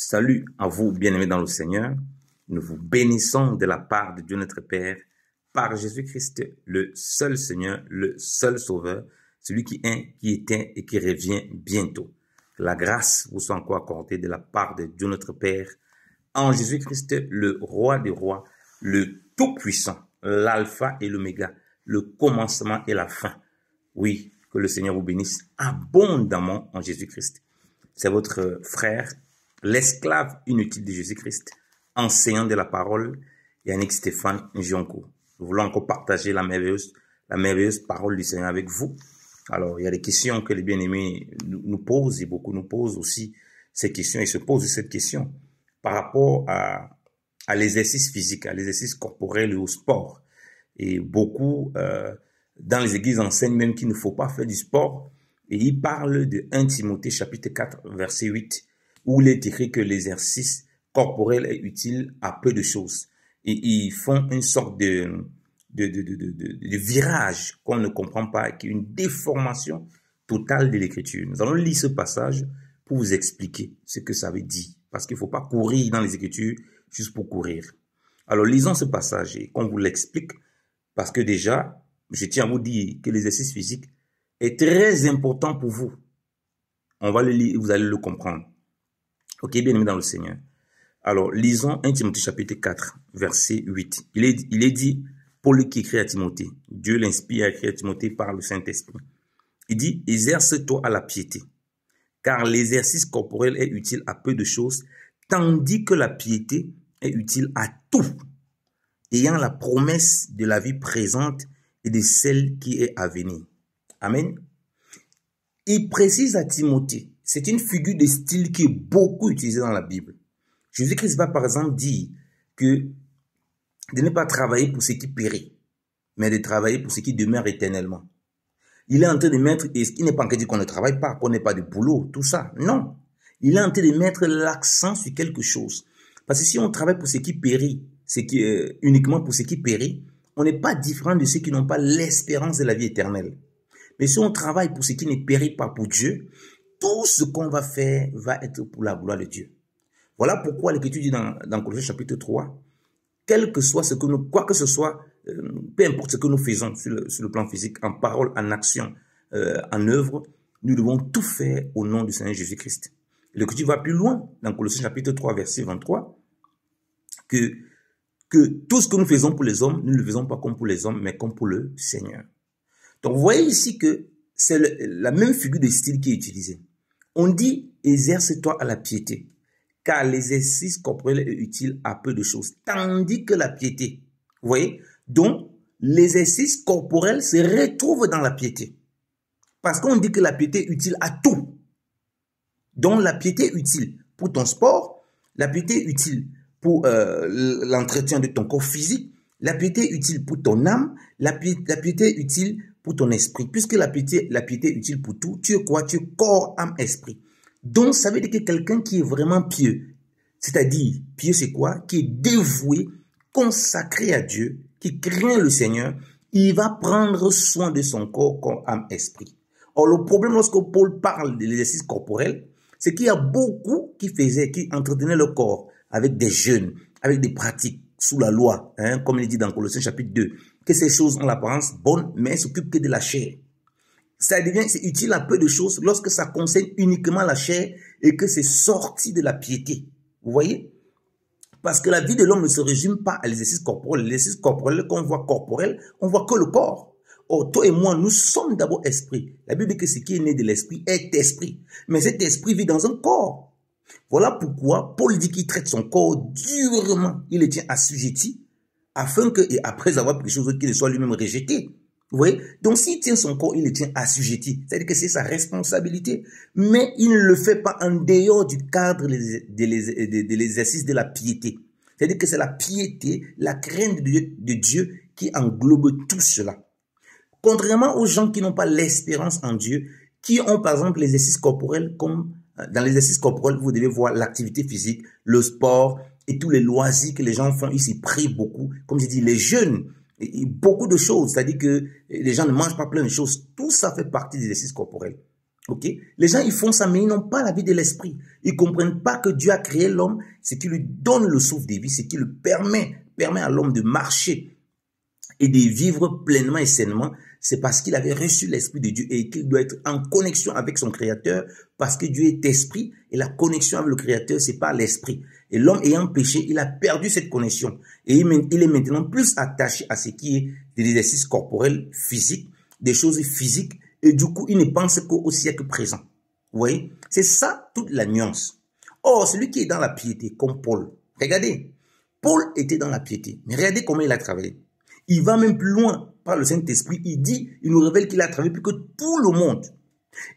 Salut à vous, bien-aimés dans le Seigneur. Nous vous bénissons de la part de Dieu notre Père, par Jésus-Christ, le seul Seigneur, le seul Sauveur, celui qui est, qui était et qui revient bientôt. Que la grâce vous soit encore accordée de la part de Dieu notre Père, en Jésus-Christ, le Roi des rois, le Tout-Puissant, l'Alpha et l'Oméga, le commencement et la fin. Oui, que le Seigneur vous bénisse abondamment en Jésus-Christ. C'est votre frère, l'esclave inutile de Jésus-Christ, enseignant de la parole, Yannick Stéphane Njonko. Nous voulons encore partager la merveilleuse parole du Seigneur avec vous. Alors, il y a des questions que les bien-aimés nous posent, et beaucoup nous posent aussi ces questions, et se posent cette question par rapport à l'exercice physique, à l'exercice corporel et au sport. Et beaucoup, dans les églises, enseignent même qu'il ne faut pas faire du sport. Et ils parlent de 1 Timothée chapitre 4, verset 8, où il est écrit que l'exercice corporel est utile à peu de choses. Et ils font une sorte de virage qu'on ne comprend pas, qui est une déformation totale de l'écriture. Nous allons lire ce passage pour vous expliquer ce que ça veut dire. Parce qu'il ne faut pas courir dans les écritures juste pour courir. Alors lisons ce passage et qu'on vous l'explique, parce que déjà, je tiens à vous dire que l'exercice physique est très important pour vous. On va le lire, vous allez le comprendre. Ok, bien aimé dans le Seigneur. Alors, lisons 1 Timothée chapitre 4, verset 8. Il est dit, Paul qui écrit à Timothée, Dieu l'inspire à écrire à Timothée par le Saint-Esprit. Il dit, exerce-toi à la piété, car l'exercice corporel est utile à peu de choses, tandis que la piété est utile à tout, ayant la promesse de la vie présente et de celle qui est à venir. Amen. Il précise à Timothée, c'est une figure de style qui est beaucoup utilisée dans la Bible. Jésus-Christ va par exemple dire que de ne pas travailler pour ce qui périt, mais de travailler pour ce qui demeure éternellement. Il est en train de mettre, et il n'est pas en train de dire qu'on ne travaille pas, qu'on n'ait pas de boulot, tout ça. Non. Il est en train de mettre l'accent sur quelque chose. Parce que si on travaille pour ce qui périt, uniquement pour ce qui périt, on n'est pas différent de ceux qui n'ont pas l'espérance de la vie éternelle. Mais si on travaille pour ce qui ne périt pas pour Dieu, tout ce qu'on va faire va être pour la gloire de Dieu. Voilà pourquoi l'Écriture dit dans Colossiens chapitre 3, quel que soit ce que nous, quoi que ce soit, peu importe ce que nous faisons sur le plan physique, en parole, en action, en œuvre, nous devons tout faire au nom du Seigneur Jésus-Christ. L'Écriture va plus loin, dans Colossiens chapitre 3, verset 23, que tout ce que nous faisons pour les hommes, nous ne le faisons pas comme pour les hommes, mais comme pour le Seigneur. Donc, vous voyez ici que c'est la même figure de style qui est utilisée. On dit, exerce-toi à la piété, car l'exercice corporel est utile à peu de choses, tandis que la piété, vous voyez, donc l'exercice corporel se retrouve dans la piété. Parce qu'on dit que la piété est utile à tout. Donc la piété est utile pour ton sport, la piété est utile pour l'entretien de ton corps physique, la piété est utile pour ton âme, la piété est utile pour ton esprit. Puisque la piété est utile pour tout, tu es quoi? Tu es corps, âme, esprit. Donc, ça veut dire que quelqu'un qui est vraiment pieux, c'est-à-dire, pieux c'est quoi? Qui est dévoué, consacré à Dieu, qui craint le Seigneur, il va prendre soin de son corps, corps, âme, esprit. Or, le problème lorsque Paul parle de l'exercice corporel, c'est qu'il y a beaucoup qui entretenaient le corps avec des jeûnes, avec des pratiques sous la loi, comme il dit dans Colossiens chapitre 2, que ces choses ont l'apparence bonne, mais s'occupent que de la chair. C'est utile à peu de choses lorsque ça concerne uniquement la chair et que c'est sorti de la piété. Vous voyez? Parce que la vie de l'homme ne se résume pas à l'exercice corporel. L'exercice corporel, quand on voit corporel, on voit que le corps. Or, toi et moi, nous sommes d'abord esprit. La Bible dit que ce qui est né de l'esprit est esprit. Mais cet esprit vit dans un corps. Voilà pourquoi Paul dit qu'il traite son corps durement. Il le tient assujetti afin que, et après avoir pris quelque chose qu'il ne soit lui-même rejeté. Vous voyez? Donc, s'il tient son corps, il le tient assujetti. C'est-à-dire que c'est sa responsabilité. Mais il ne le fait pas en dehors du cadre de l'exercice de la piété. C'est-à-dire que c'est la piété, la crainte de Dieu qui englobe tout cela. Contrairement aux gens qui n'ont pas l'espérance en Dieu, qui ont par exemple l'exercice corporel, comme dans l'exercice corporel, vous devez voir l'activité physique, le sport et tous les loisirs que les gens font. Ils s'y prient beaucoup. Comme je dis, les jeunes, beaucoup de choses, c'est-à-dire que les gens ne mangent pas plein de choses. Tout ça fait partie des exercices corporels. Ok? Les gens, ils font ça, mais ils n'ont pas la vie de l'esprit. Ils ne comprennent pas que Dieu a créé l'homme, c'est qui lui donne le souffle de vie, c'est qui le permet à l'homme de marcher et de vivre pleinement et sainement. C'est parce qu'il avait reçu l'esprit de Dieu et qu'il doit être en connexion avec son créateur, parce que Dieu est esprit et la connexion avec le créateur, c'est pas l'esprit. Et l'homme ayant péché, il a perdu cette connexion et il est maintenant plus attaché à ce qui est des exercices corporels, physiques, des choses physiques, et du coup, il ne pense qu'au siècle présent. Vous voyez? C'est ça toute la nuance. Or, celui qui est dans la piété, comme Paul, regardez, Paul était dans la piété, mais regardez comment il a travaillé. Il va même plus loin par le Saint-Esprit. Il dit, il nous révèle qu'il a travaillé plus que tout le monde.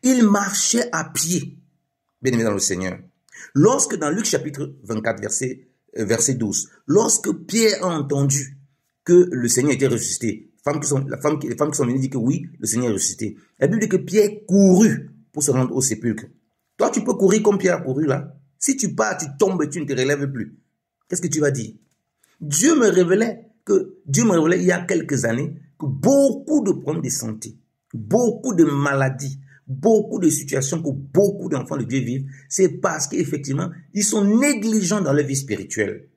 Il marchait à pied, bien aimé dans le Seigneur. Lorsque dans Luc chapitre 24, verset 12, lorsque Pierre a entendu que le Seigneur était ressuscité, les femmes qui sont venues disent que oui, le Seigneur est ressuscité. La Bible dit que Pierre courut pour se rendre au sépulcre. Toi, tu peux courir comme Pierre a couru là. Si tu pars, tu tombes et tu ne te relèves plus. Qu'est-ce que tu vas dire? Dieu me révélait il y a quelques années que beaucoup de problèmes de santé, beaucoup de maladies, beaucoup de situations que beaucoup d'enfants de Dieu vivent, c'est parce qu'effectivement, ils sont négligents dans leur vie spirituelle.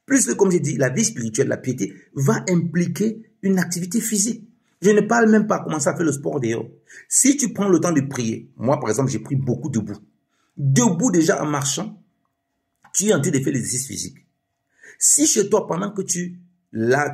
Plus que, comme j'ai dit, la vie spirituelle, la piété, va impliquer une activité physique. Je ne parle même pas commencer à faire le sport dehors. Si tu prends le temps de prier, moi par exemple, j'ai pris beaucoup debout. Debout déjà en marchant, tu es en train de faire l'exercice physique. Si chez toi, pendant que tu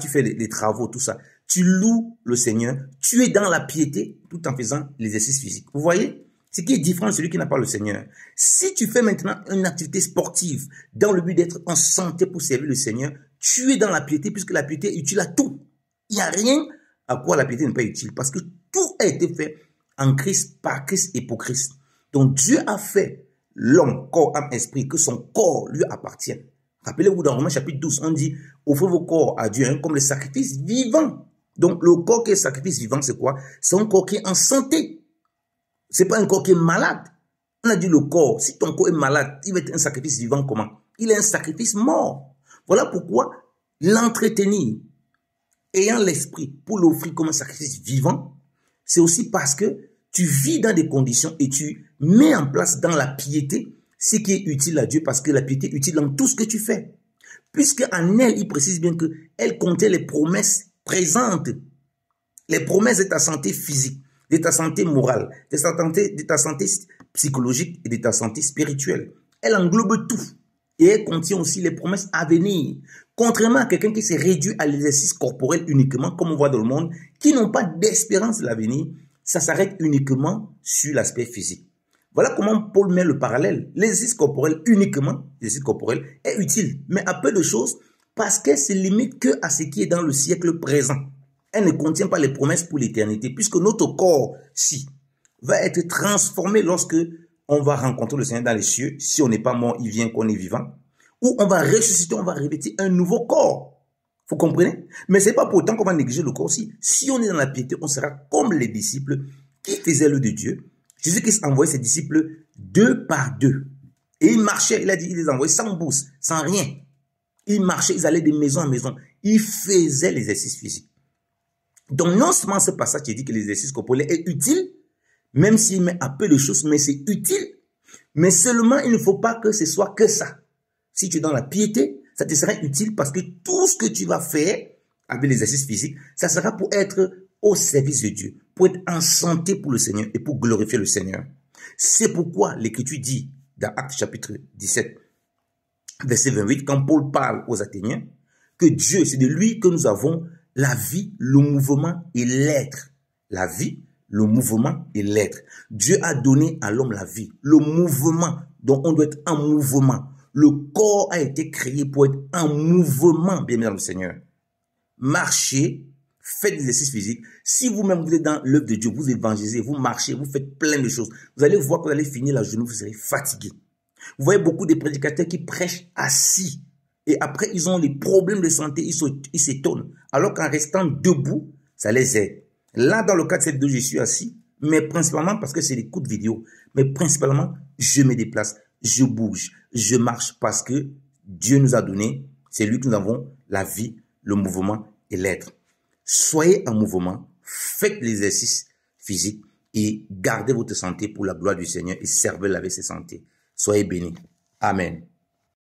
fais les travaux, tout ça, tu loues le Seigneur, tu es dans la piété tout en faisant l'exercice physique. Vous voyez? Ce qui est différent de celui qui n'a pas le Seigneur. Si tu fais maintenant une activité sportive dans le but d'être en santé pour servir le Seigneur, tu es dans la piété puisque la piété est utile à tout. Il n'y a rien à quoi la piété n'est pas utile parce que tout a été fait en Christ, par Christ et pour Christ. Donc Dieu a fait l'homme, corps, âme, esprit, que son corps lui appartient. Rappelez-vous dans Romains chapitre 12, on dit « Offrez vos corps à Dieu comme le sacrifice vivant ». Donc le corps qui est sacrifice vivant, c'est quoi? C'est un corps qui est en santé. C'est pas un corps qui est malade. On a dit le corps, si ton corps est malade, il va être un sacrifice vivant comment? Il est un sacrifice mort. Voilà pourquoi l'entretenir, ayant l'esprit pour l'offrir comme un sacrifice vivant, c'est aussi parce que tu vis dans des conditions et tu mets en place dans la piété ce qui est utile à Dieu parce que la piété est utile dans tout ce que tu fais. Puisque en elle, il précise bien qu'elle contient les promesses présentes, les promesses de ta santé physique, de ta santé morale, de ta santé psychologique et de ta santé spirituelle. Elle englobe tout. Et elle contient aussi les promesses à venir. Contrairement à quelqu'un qui s'est réduit à l'exercice corporel uniquement, comme on voit dans le monde, qui n'ont pas d'espérance de l'avenir, ça s'arrête uniquement sur l'aspect physique. Voilà comment Paul met le parallèle. L'exercice corporel uniquement, l'exercice corporel est utile, mais à peu de choses parce qu'elle se limite que à ce qui est dans le siècle présent. Elle ne contient pas les promesses pour l'éternité, puisque notre corps-ci va être transformé lorsque on va rencontrer le Seigneur dans les cieux. Si on n'est pas mort, il vient qu'on est vivant. Ou on va ressusciter, on va revêtir un nouveau corps. Vous comprenez? Mais ce n'est pas pour autant qu'on va négliger le corps aussi. Si on est dans la piété, on sera comme les disciples qui faisaient l'œuvre de Dieu. Jésus-Christ envoyait ses disciples 2 par 2. Et ils marchaient, il a dit, il les envoyait sans bourse, sans rien. Ils marchaient, ils allaient de maison en maison. Ils faisaient l'exercice physique. Donc non seulement ce passage qui dit que l'exercice corporel est utile, même s'il met à peu de choses, mais c'est utile. Mais seulement, il ne faut pas que ce soit que ça. Si tu es dans la piété, ça te sera utile parce que tout ce que tu vas faire avec l'exercice physique, ça sera pour être au service de Dieu, pour être en santé pour le Seigneur et pour glorifier le Seigneur. C'est pourquoi l'Écriture dit dans Actes chapitre 17, verset 28, quand Paul parle aux Athéniens, que Dieu, c'est de lui que nous avons la vie, le mouvement et l'être. La vie, le mouvement et l'être. Dieu a donné à l'homme la vie, le mouvement, donc on doit être en mouvement. Le corps a été créé pour être en mouvement, bien dans le Seigneur. Marchez, faites des exercices physiques. Si vous-même vous êtes dans l'œuvre de Dieu, vous évangélisez, vous marchez, vous faites plein de choses. Vous allez voir que vous allez finir la journée, vous serez fatigué. Vous voyez beaucoup de prédicateurs qui prêchent assis. Et après, ils ont les problèmes de santé, ils s'étonnent. Alors qu'en restant debout, ça les aide. Là, dans le cas de cette vidéo, je suis assis, mais principalement parce que c'est des coups de vidéo. Mais principalement, je me déplace, je bouge, je marche parce que Dieu nous a donné, c'est lui que nous avons la vie, le mouvement et l'être. Soyez en mouvement, faites l'exercice physique et gardez votre santé pour la gloire du Seigneur et servez-le avec cette santé. Soyez bénis. Amen.